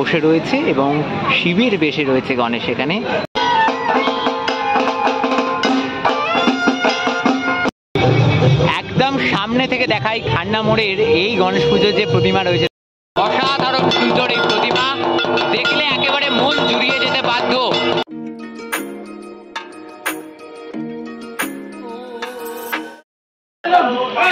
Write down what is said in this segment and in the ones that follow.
বসে রয়েছে এবং শিবের বেশে রয়েছে গণেশ এখানে। একদম সামনে থেকে দেখাই খান্না মোড়ের এই গণেশ পুজোর যে প্রতিমা রয়েছে, অসাধারণ সুন্দর এই প্রতিমা, দেখলে একেবারে মন জুড়িয়ে যেতে বাধ্য।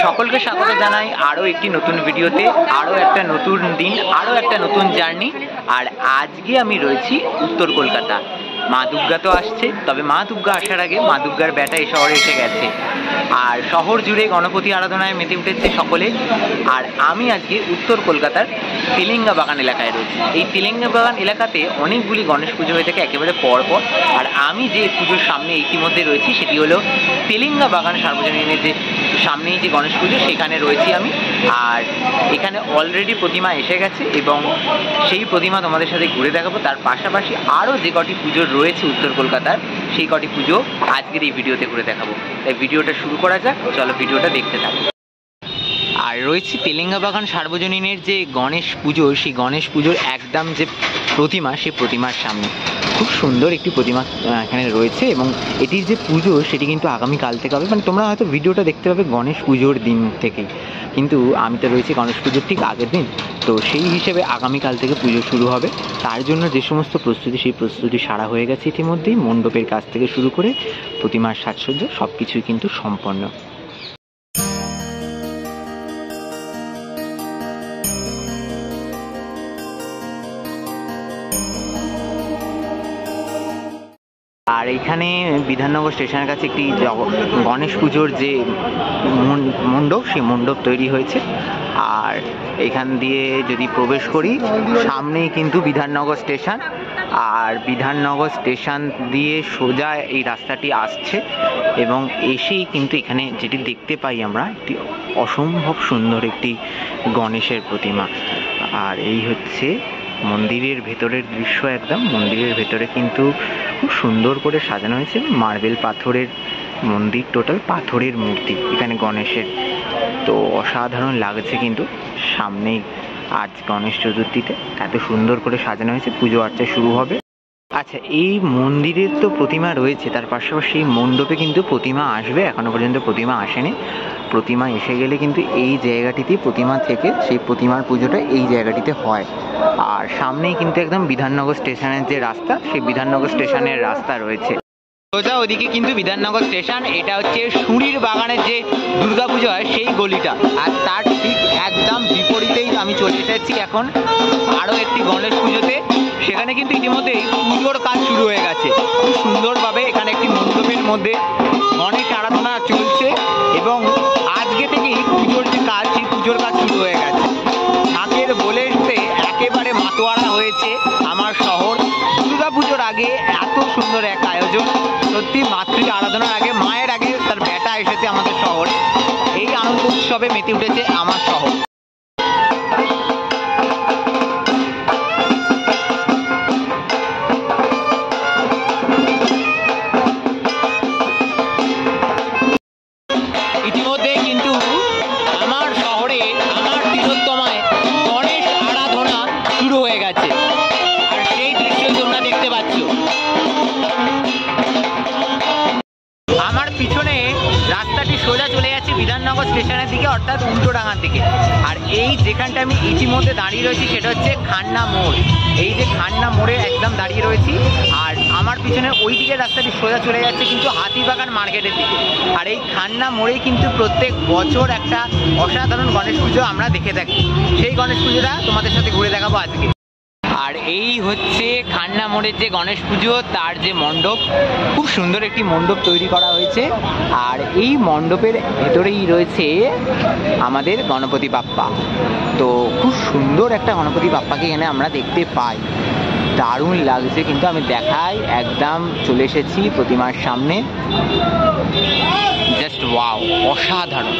সকলকে স্বাগত জানাই আরো একটি নতুন ভিডিওতে, আরো একটা নতুন দিন, আরো একটা নতুন জার্নি। আর আজকে আমি রয়েছি উত্তর কলকাতা। মা দুর্গা তো আসছে, তবে মা দুর্গা আসার আগে মা দুর্গার বেটা এই শহরে এসে গেছে আর শহর জুড়ে গণপতি আরাধনায় মেতে উঠেছে সকলে। আর আমি আজকে উত্তর কলকাতার তেলেঙ্গা বাগান এলাকায় রয়েছি। এই তেলেঙ্গা বাগান এলাকাতে অনেকগুলি গণেশ পুজো হয়ে থাকে একেবারে পরপর। আর আমি যে পুজোর সামনে ইতিমধ্যে রয়েছি সেটি হলো তেলেঙ্গা বাগান সার্বজনীনের যে সামনেই যে গণেশ পুজো, সেখানে রয়েছি আমি। আর এখানে অলরেডি প্রতিমা এসে গেছে এবং সেই প্রতিমা তোমাদের সাথে ঘুরে দেখাবো। তার পাশাপাশি আরও যে কটি পুজো রয়েছে উত্তর কলকাতার, সেই কটি পুজো আজকের এই ভিডিওতে ঘুরে দেখাবো। তাই ভিডিওটা শুরু করা যাক, চলো ভিডিওটা দেখতে থাকো। আর রয়েছে তেলেঙ্গা বাগান সার্বজনীনের যে গণেশ পুজো, সেই গণেশ পুজোর একদম যে প্রতিমা, সেই প্রতিমার সামনে খুব সুন্দর একটি প্রতিমা এখানে রয়েছে এবং এটির যে পুজো সেটি কিন্তু আগামীকাল থেকে হবে। মানে তোমরা হয়তো ভিডিওটা দেখতে পাবে গণেশ পুজোর দিন থেকেই, কিন্তু আমি তো রয়েছি গণেশ পুজোর ঠিক আগের দিন। তো সেই হিসেবে আগামীকাল থেকে পুজো শুরু হবে। তার জন্য যে সমস্ত প্রস্তুতি, সেই প্রস্তুতি সারা হয়ে গেছে ইতিমধ্যেই। মণ্ডপের কাজ থেকে শুরু করে প্রতিমার সাজসজ্জা সব কিছুই কিন্তু সম্পন্ন। আর এখানে বিধাননগর স্টেশনের কাছে একটি গণেশ পুজোর যে মণ্ডপ, সেই মণ্ডপ তৈরি হয়েছে। আর এখান দিয়ে যদি প্রবেশ করি, সামনেই কিন্তু বিধাননগর স্টেশন। আর বিধাননগর স্টেশন দিয়ে সোজা এই রাস্তাটি আসছে এবং এসেই কিন্তু এখানে যেটি দেখতে পাই আমরা, একটি অসম্ভব সুন্দর একটি গণেশের প্রতিমা। আর এই হচ্ছে মন্দিরের ভেতরের দৃশ্য। একদম মন্দিরের ভেতরে কিন্তু খুব সুন্দর করে সাজানো হয়েছে। মার্বেল পাথরের মন্দির, টোটাল পাথরের মূর্তি এখানে গণেশের। তো অসাধারণ লাগছে কিন্তু সামনেই আজ গণেশ চতুর্থীতে এত সুন্দর করে সাজানো হয়েছে। পুজো আর্চা শুরু হবে। আচ্ছা, এই মন্দিরের তো প্রতিমা রয়েছে, তার পাশাপাশি এই মণ্ডপে কিন্তু প্রতিমা আসবে। এখনো পর্যন্ত প্রতিমা আসেনি। প্রতিমা এসে গেলে কিন্তু এই জায়গাটিতেই প্রতিমা থেকে সেই প্রতিমার পুজোটা এই জায়গাটিতে হয়। আর সামনেই কিন্তু একদম বিধাননগর স্টেশনের যে রাস্তা, সেই বিধাননগর স্টেশনের রাস্তা রয়েছে সোজা ওদিকে কিন্তু বিধাননগর স্টেশন। এটা হচ্ছে সুরির বাগানের যে দুর্গাপুজো হয় সেই গলিটা। আর তার ঠিক একদম বিপরীতেই আমি চলে এসেছি এখন আরও একটি গণেশ পুজোতে। সেখানে কিন্তু ইতিমধ্যেই পুজোর কাজ শুরু হয়ে গেছে খুব সুন্দরভাবে। এখানে একটি মণ্ডপের মধ্যে গণেশ আরাধনা চলছে এবং আজকে থেকেই পুজোর যে কাজ, সেই পুজোর কাজ শুরু হয়ে গেছে। ঢাকের বলেতে একেবারে মাতোয়ারা হয়েছে আমার শহর। দুর্গাপুজোর আগে এত সুন্দর এক আয়োজন, সত্যি মাতৃ আরাধনার আগে, মায়ের আগে তার বেটা এসেছে আমাদের শহরে। এই আনন্দ উৎসবে মেতে উঠেছে আমার শহর। ইতিমধ্যে কিন্তু আমার শহরে, আমার তিলোত্তমায় গণেশ আরাধনা শুরু হয়ে গেছে। আর সেই দৃশ্য তোমরা দেখতে পাচ্ছ। আমার পিছনে রাস্তাটি সোজা চলে যাচ্ছে বিধাননগর স্টেশনের দিকে, অর্থাৎ উল্টোডাঙ্গার দিকে। আর এই যেখানটা আমি ইতিমধ্যে দাঁড়িয়ে রয়েছি সেটা হচ্ছে খান্না মোড়। এই যে খান্না মোড়ে একদম দাঁড়িয়ে রয়েছি। আর আমার পিছনে ওই দিকের রাস্তাটি সোজা চলে যাচ্ছে কিন্তু হাতিবাগান মার্কেটের দিকে। আর এই খান্না মোড়ে কিন্তু প্রত্যেক বছর একটা অসাধারণ গণেশ পুজো আমরা দেখে থাকি। সেই গণেশ পুজোটা তোমাদের সাথে ঘুরে দেখাবো আজকে। আর এই হচ্ছে খান্না মোড়ের যে গণেশ পুজো, তার যে মণ্ডপ, খুব সুন্দর একটি মণ্ডপ তৈরি করা হয়েছে। আর এই মণ্ডপের ভেতরেই রয়েছে আমাদের গণপতি বাপ্পা। তো খুব সুন্দর একটা গণপতি বাপ্পাকে এখানে আমরা দেখতে পাই। দারুণ লাগছে কিন্তু। আমি দেখাই, একদম চলে এসেছি প্রতিমার সামনে। জাস্ট ওয়াও, অসাধারণ,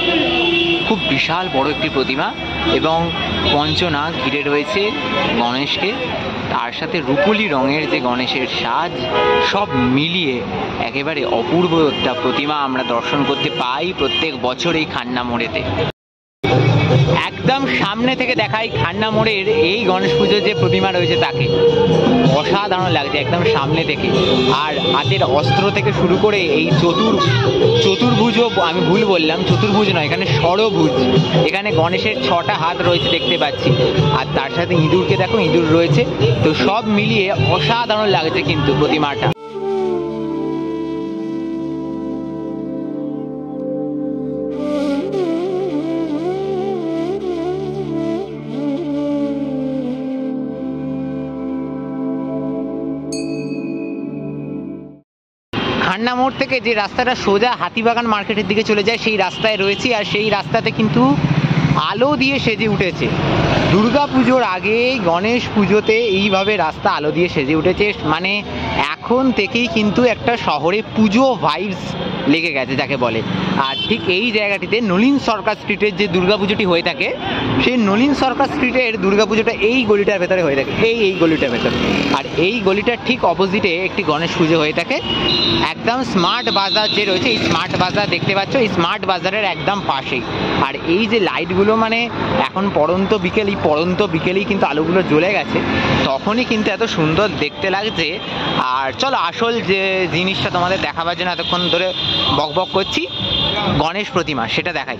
খুব বিশাল বড় একটি প্রতিমা এবং পঞ্চনাগ ঘিরে রয়েছে গণেশকে। তার সাথে রূপলি রঙের যে গণেশের সাজ, সব মিলিয়ে একেবারে অপূর্ব একটা প্রতিমা আমরা দর্শন করতে পাই প্রত্যেক বছর এই খান্না মোড়েতে। একদম সামনে থেকে দেখাই খান্না মোড়ের এই গণেশ পুজোর যে প্রতিমা রয়েছে তাকে। অসাধারণ লাগছে একদম সামনে থেকে। আর হাতের অস্ত্র থেকে শুরু করে এই চতুর্ভুজও, আমি ভুল বললাম, চতুর্ভুজ নয়, এখানে ষড়ভুজ। এখানে গণেশের 6টা হাত রয়েছে দেখতে পাচ্ছি, আর তার সাথে ইঁদুরকে দেখো, ইঁদুর রয়েছে। তো সব মিলিয়ে অসাধারণ লাগছে কিন্তু প্রতিমাটা। খান্না মোড় থেকে যে রাস্তাটা সোজা হাতিবাগান মার্কেটের দিকে চলে যায় সেই রাস্তায় রয়েছি, আর সেই রাস্তাতে কিন্তু আলো দিয়ে সেজে উঠেছে। দুর্গা পুজোর আগে গণেশ পুজোতে এইভাবে রাস্তা আলো দিয়ে সেজে উঠেছে, মানে এখন থেকেই কিন্তু একটা শহরে পুজো ভাইবস লেগে গেছে যাকে বলে। আর ঠিক এই জায়গাটিতে নলিন সরকার স্ট্রিটের যে দুর্গাপুজোটি হয়ে থাকে, সেই নলিন সরকার স্ট্রিটের দুর্গাপুজোটা এই গলিটার ভেতরে হয়ে থাকে, এই গলিটার ভেতরে। আর এই গলিটার ঠিক অপোজিটে একটি গণেশ পুজো হয়ে থাকে। একদম স্মার্ট বাজার যে রয়েছে, এই স্মার্ট বাজার দেখতে পাচ্ছ, এই স্মার্ট বাজারের একদম পাশেই। আর এই যে লাইটগুলো, মানে এখন পড়ন্ত বিকেলেই কিন্তু আলোগুলো জ্বলে গেছে, তখনই কিন্তু এত সুন্দর দেখতে লাগছে। আর চলো আসল যে জিনিসটা তোমাদের দেখাবার জন্য এতক্ষণ ধরে বকবক করছি, গণেশ প্রতিমা, সেটা দেখাই।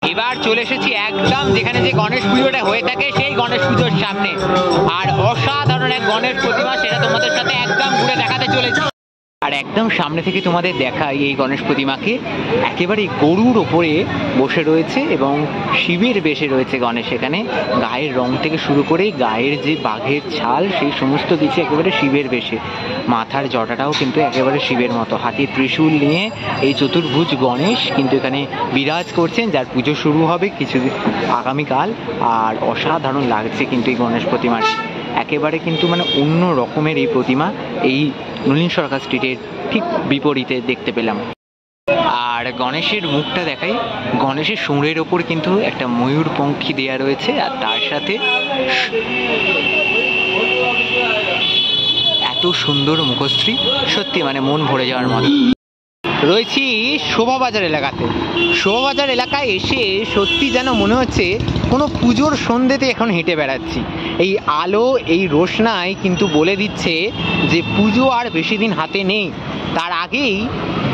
এবার চলে এসেছি একদম যেখানে যে গণেশ পুজোটা হয়ে থাকে সেই গণেশ পুজোর সামনে। আর অসাধারণ এক গণেশ প্রতিমা, সেটা তোমাদের সাথে একদম ঘুরে দেখাতে চলেছি। আর একদম সামনে থেকে তোমাদের দেখাই এই গণেশ প্রতিমাকে, একেবারে গরুর ওপরে বসে রয়েছে এবং শিবের বেশে রয়েছে গণেশ। এখানে গায়ের রং থেকে শুরু করে গায়ের যে বাঘের ছাল, সেই সমস্ত কিছু একেবারে শিবের বেশে। মাথার জটাটাও কিন্তু একেবারে শিবের মতো। হাতির ত্রিশূল নিয়ে এই চতুর্ভুজ গণেশ কিন্তু এখানে বিরাজ করছেন, যার পুজো শুরু হবে আগামীকাল। আর অসাধারণ লাগছে কিন্তু এই গণেশ প্রতিমাটি, একেবারে কিন্তু মানে অন্য রকমের এই প্রতিমা এই নলিন সরকার স্ট্রিটের ঠিক বিপরীতে দেখতে পেলাম। আর গণেশের মুখটা দেখাই, গণেশের শুঁড়ের ওপর কিন্তু একটা ময়ূর পঙ্খী দেয়া রয়েছে, আর তার সাথে এত সুন্দর মুখশ্রী, সত্যি মানে মন ভরে যাওয়ার মতো। রয়েছি শোভাবাজার এলাকাতে। শোভাবাজার এলাকায় এসে সত্যি যেন মনে হচ্ছে কোনো পুজোর সন্ধ্যেতে এখন হেঁটে বেড়াচ্ছি। এই আলো, এই রোশনাই কিন্তু বলে দিচ্ছে যে পুজো আর বেশি দিন হাতে নেই। তার আগেই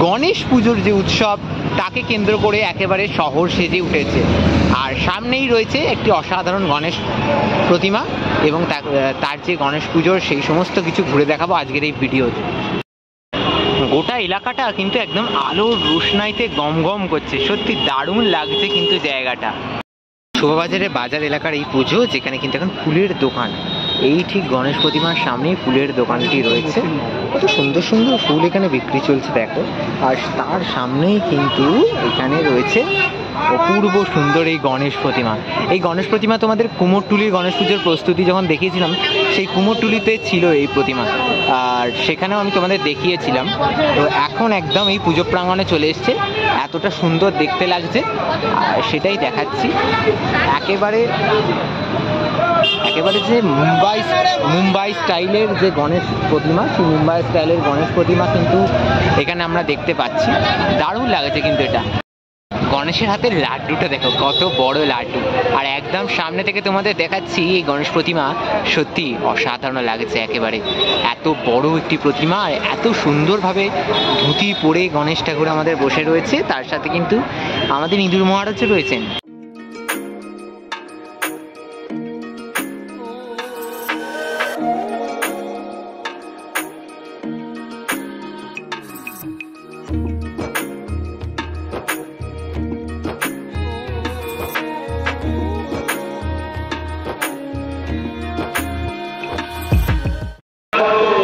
গণেশ পুজোর যে উৎসব, তাকে কেন্দ্র করে একেবারে শহর সেজে উঠেছে। আর সামনেই রয়েছে একটি অসাধারণ গণেশ প্রতিমা, এবং তার যে গণেশ পুজোর সেই সমস্ত কিছু ঘুরে দেখাবো আজকের এই ভিডিওতে। গোটা এলাকাটা কিন্তু একদম আলোর রোশনাইতে গমগম করছে, সত্যি দারুণ লাগছে কিন্তু জায়গাটা। শোভাবাজারের বাজার এলাকার এই পুজো, যেখানে কিন্তু এখন ফুলের দোকান, এই ঠিক গণেশ প্রতিমার সামনেই ফুলের দোকানটি রয়েছে। কত সুন্দর সুন্দর ফুল এখানে বিক্রি চলছে দেখো। আর তার সামনেই কিন্তু এখানে রয়েছে অপূর্ব সুন্দর এই গণেশ প্রতিমা। এই গণেশ প্রতিমা তোমাদের কুমোরটুলির গণেশ পুজোর প্রস্তুতি যখন দেখিয়েছিলাম, সেই কুমোরটুলিতে ছিল এই প্রতিমা, আর সেখানেও আমি তোমাদের দেখিয়েছিলাম। তো এখন একদম এই পুজো প্রাঙ্গণে চলে এসছে, এতটা সুন্দর দেখতে লাগছে, আর সেটাই দেখাচ্ছি। একেবারে যে মুম্বাই স্টাইলের যে গণেশ প্রতিমা, সেই মুম্বাই স্টাইলের গণেশ প্রতিমা কিন্তু এখানে আমরা দেখতে পাচ্ছি। দারুণ লাগছে কিন্তু এটা। গণেশের হাতের লাড্ডুটা দেখো, কত বড় লাড্ডু। আর একদম সামনে থেকে তোমাদের দেখাচ্ছি এই গণেশ প্রতিমা, সত্যি অসাধারণ লাগছে একেবারে। এত বড় একটি প্রতিমা, আর এত সুন্দরভাবে ধুতি পরে গণেশ ঠাকুর আমাদের বসে রয়েছে, তার সাথে কিন্তু আমাদের ইঁদুর মহারাজও রয়েছেন।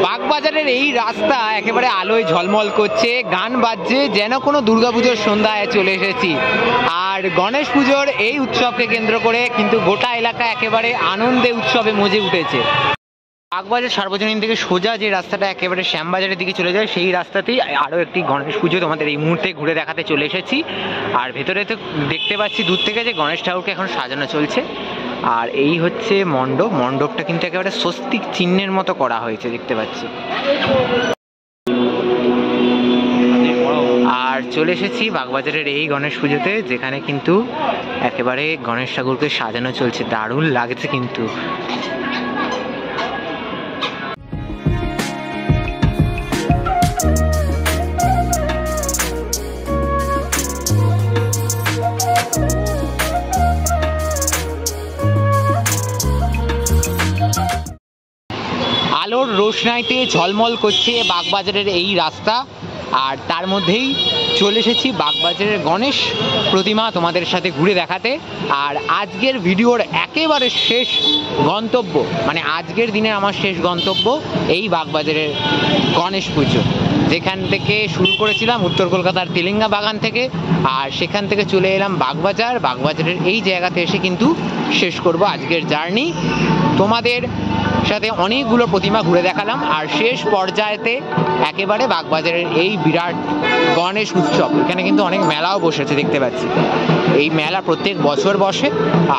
বাগবাজারের এই রাস্তা একেবারে আলোয় ঝলমল করছে, গান বাজছে, যেন কোনো দুর্গাপুজোর সন্ধ্যায় চলে এসেছি। আর গণেশ পুজোর এই উৎসবকে কেন্দ্র করে কিন্তু গোটা এলাকা একেবারে আনন্দে উৎসবে মজে উঠেছে। বাগবাজার সার্বজনীন থেকে সোজা যে রাস্তাটা একেবারে শ্যামবাজারের দিকে চলে যায়, সেই রাস্তাতেই আরও একটি গণেশ পুজো তোমাদের এই মুহূর্তে ঘুরে দেখাতে চলে এসেছি। আর ভেতরে তো দেখতে পাচ্ছি দূর থেকে যে গণেশ ঠাকুরকে এখন সাজানো চলছে। আর এই হচ্ছে মণ্ডপটা কিন্তু একেবারে স্বস্তিক চিহ্নের মতো করা হয়েছে দেখতে পাচ্ছি। আর চলে এসেছি বাগবাজারের এই গণেশ পুজোতে, যেখানে কিন্তু একেবারে গণেশ ঠাকুরকে সাজানো চলছে। দারুণ লাগছে কিন্তু। আলোর রোশনাইতে ঝলমল করছে বাগবাজারের এই রাস্তা, আর তার মধ্যেই চলে এসেছি বাগবাজারের গণেশ প্রতিমা তোমাদের সাথে ঘুরে দেখাতে। আর আজকের ভিডিওর একেবারে শেষ গন্তব্য, মানে আজকের দিনের আমার শেষ গন্তব্য এই বাগবাজারের গণেশ পুজো, যেখান থেকে শুরু করেছিলাম উত্তর কলকাতার তেলেঙ্গা বাগান থেকে, আর সেখান থেকে চলে এলাম বাগবাজার। বাগবাজারের এই জায়গাতে এসে কিন্তু শেষ করব আজকের জার্নি। তোমাদের সাথে অনেকগুলো প্রতিমা ঘুরে দেখালাম, আর শেষ পর্যায়েতে একেবারে বাগবাজারের এই বিরাট গণেশ উৎসব, এখানে কিন্তু অনেক মেলাও বসেছে দেখতে পাচ্ছি। এই মেলা প্রত্যেক বছর বসে,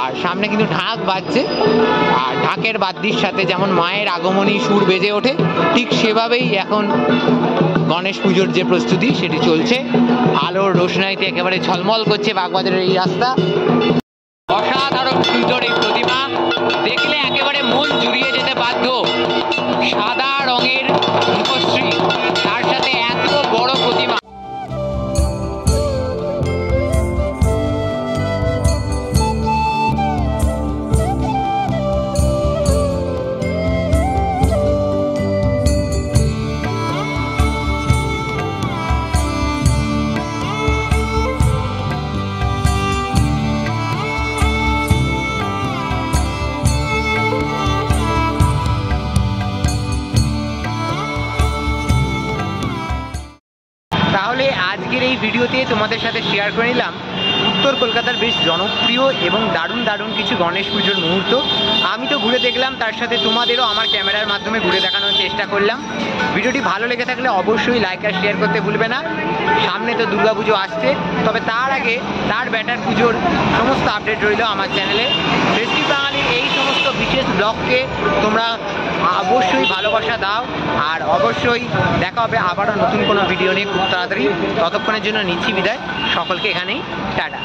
আর সামনে কিন্তু ঢাক বাজছে, আর ঢাকের বাদ্যির সাথে যেমন মায়ের আগমনী সুর বেজে ওঠে, ঠিক সেভাবেই এখন গণেশ পুজোর যে প্রস্তুতি সেটি চলছে। আলোর রোশনাইতে একেবারে ঝলমল করছে বাগবাজারের এই রাস্তা। অসাধারণ সুন্দর এই প্রতিমা, দেখলে একেবারে মন জুড়িয়ে যেতে বাধ্য। সাদা রঙের মুখশ্রী, তার সাথে এত বড় প্রতিমা। তাহলে আজকের এই ভিডিওতে তোমাদের সাথে শেয়ার করে নিলাম উত্তর কলকাতার বেশ জনপ্রিয় এবং দারুণ দারুণ কিছু গণেশ পুজোর মুহূর্ত। আমি তো ঘুরে দেখলাম, তার সাথে তোমাদেরও আমার ক্যামেরার মাধ্যমে ঘুরে দেখানোর চেষ্টা করলাম। ভিডিওটি ভালো লেগে থাকলে অবশ্যই লাইক আর শেয়ার করতে ভুলবে না। সামনে তো দুর্গাপুজো আসছে, তবে তার আগে তার ব্যাটার পুজোর সমস্ত আপডেট রইল আমার চ্যানেলে। ফেস্টিভ বাঙালির এই সমস্ত বিশেষ ব্লগকে তোমরা অবশ্যই ভালোবাসা দাও, আর অবশ্যই দেখা হবে আবারও নতুন কোনো ভিডিও নিয়ে খুব তাড়াতাড়ি। ততক্ষণের জন্য নিচ্ছি বিদায়, সকলকে এখানেই টাটা।